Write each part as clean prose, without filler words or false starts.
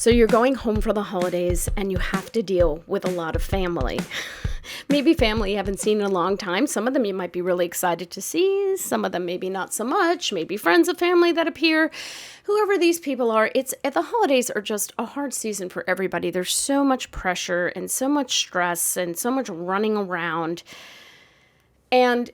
So you're going home for the holidays and you have to deal with a lot of family. Maybe family you haven't seen in a long time. Some of them you might be really excited to see. Some of them maybe not so much. Maybe friends of family that appear. Whoever these people are, the holidays are just a hard season for everybody. There's so much pressure and so much stress and so much running around. And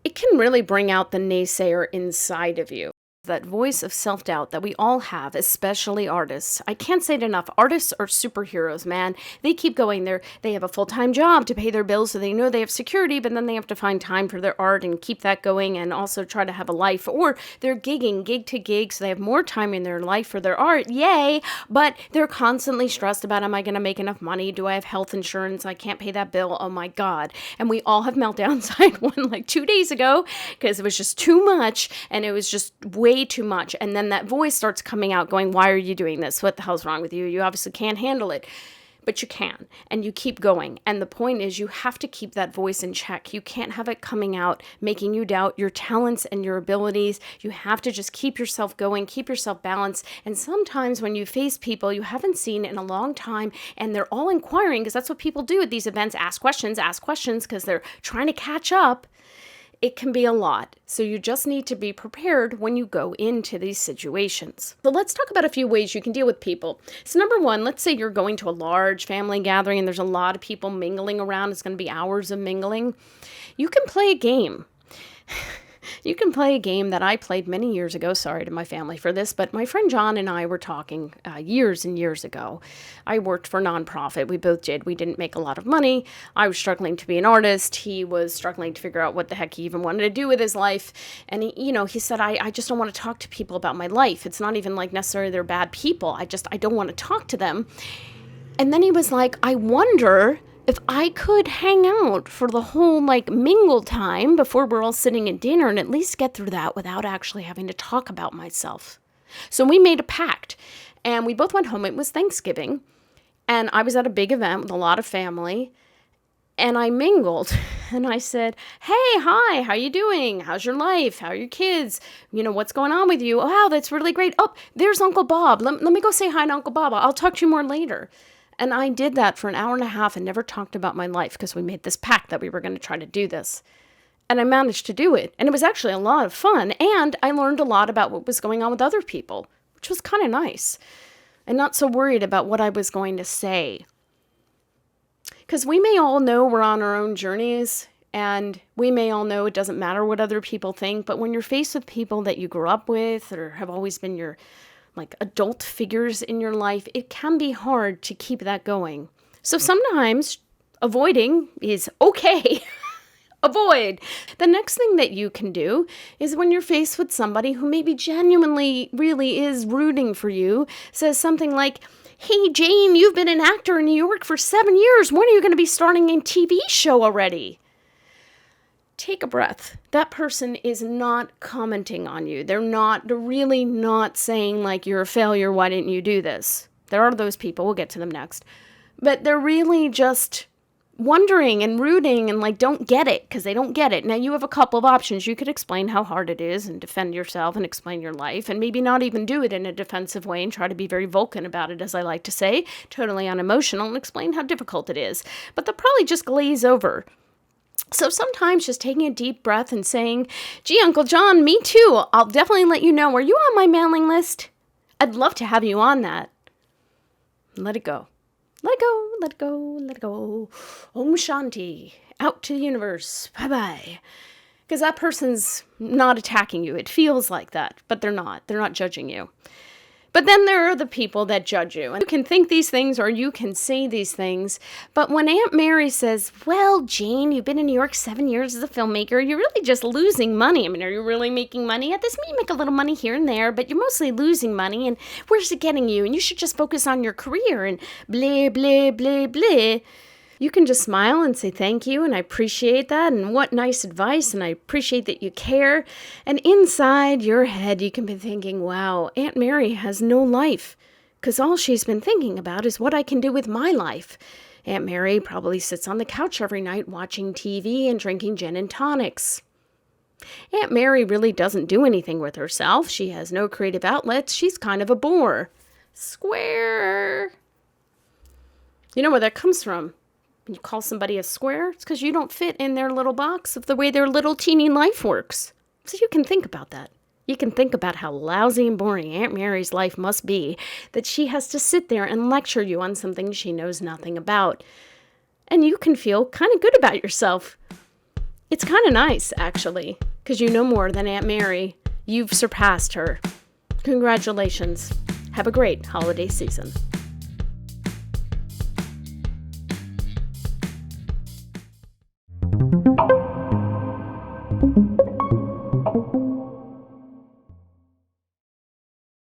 it can really bring out the naysayer inside of you. That voice of self-doubt that we all have, especially artists. I can't say it enough. Artists are superheroes, man. They keep going. They have a full-time job to pay their bills, so they know they have security, but then they have to find time for their art and keep that going and also try to have a life. Or they're gigging, gig to gig, so they have more time in their life for their art. Yay! But they're constantly stressed about, am I going to make enough money? Do I have health insurance? I can't pay that bill. Oh my God. And we all have meltdowns. I had one like 2 days ago because it was just too much and it was just way too much. And then that voice starts coming out going, why are you doing this? What the hell's wrong with you? You obviously can't handle it. But you can, and you keep going. And the point is you have to keep that voice in check. You can't have it coming out, making you doubt your talents and your abilities. You have to just keep yourself going, keep yourself balanced. And sometimes when you face people you haven't seen in a long time, and they're all inquiring, because that's what people do at these events, ask questions, because they're trying to catch up. It can be a lot. So you just need to be prepared when you go into these situations. So let's talk about a few ways you can deal with people. So number one, let's say you're going to a large family gathering and there's a lot of people mingling around. It's going to be hours of mingling. You can play a game. You can play a game that I played many years ago. Sorry to my family for this, but my friend John and I were talking years and years ago. I worked for a nonprofit. We both did. We didn't make a lot of money. I was struggling to be an artist. He was struggling to figure out what the heck he even wanted to do with his life. And he said, I just don't want to talk to people about my life. It's not even like necessarily they're bad people. I don't want to talk to them. And then he was like, I wonder if I could hang out for the whole mingle time before we're all sitting at dinner and at least get through that without actually having to talk about myself. So we made a pact and we both went home. It was Thanksgiving and I was at a big event with a lot of family and I mingled and I said, hey, hi, how you doing? How's your life? How are your kids? What's going on with you? Oh, wow, that's really great. Oh, there's Uncle Bob. Let me go say hi to Uncle Bob. I'll talk to you more later. And I did that for an hour and a half and never talked about my life because we made this pact that we were going to try to do this. And I managed to do it. And it was actually a lot of fun. And I learned a lot about what was going on with other people, which was kind of nice. And not so worried about what I was going to say. Because we may all know we're on our own journeys. And we may all know it doesn't matter what other people think. But when you're faced with people that you grew up with or have always been your adult figures in your life, it can be hard to keep that going. So sometimes avoiding is okay. Avoid. The next thing that you can do is when you're faced with somebody who maybe genuinely really is rooting for you, says something like, hey, Jane, you've been an actor in New York for 7 years. When are you going to be starting a TV show already? Take a breath. That person is not commenting on you. They're really not saying you're a failure. Why didn't you do this? There are those people. We'll get to them next. But they're really just wondering and rooting and don't get it because they don't get it. Now you have a couple of options. You could explain how hard it is and defend yourself and explain your life and maybe not even do it in a defensive way and try to be very Vulcan about it, as I like to say, totally unemotional, and explain how difficult it is. But they'll probably just glaze over. So sometimes just taking a deep breath and saying, gee, Uncle John, me too. I'll definitely let you know. Are you on my mailing list? I'd love to have you on that. Let it go. Let it go. Let it go. Let it go. Om Shanti. Out to the universe. Bye-bye. Because that person's not attacking you. It feels like that, but they're not. They're not judging you. But then there are the people that judge you. And you can think these things or you can say these things. But when Aunt Mary says, well, Jane, you've been in New York 7 years as a filmmaker. You're really just losing money. I mean, are you really making money at this? You make a little money here and there, but you're mostly losing money. And where's it getting you? And you should just focus on your career and blah, blah, blah, blah. You can just smile and say thank you, and I appreciate that, and what nice advice, and I appreciate that you care. And inside your head, you can be thinking, wow, Aunt Mary has no life, because all she's been thinking about is what I can do with my life. Aunt Mary probably sits on the couch every night watching TV and drinking gin and tonics. Aunt Mary really doesn't do anything with herself. She has no creative outlets. She's kind of a bore. Square. You know where that comes from? When you call somebody a square, it's because you don't fit in their little box of the way their little teeny life works. So you can think about that. You can think about how lousy and boring Aunt Mary's life must be, that she has to sit there and lecture you on something she knows nothing about. And you can feel kind of good about yourself. It's kind of nice, actually, because you know more than Aunt Mary. You've surpassed her. Congratulations. Have a great holiday season.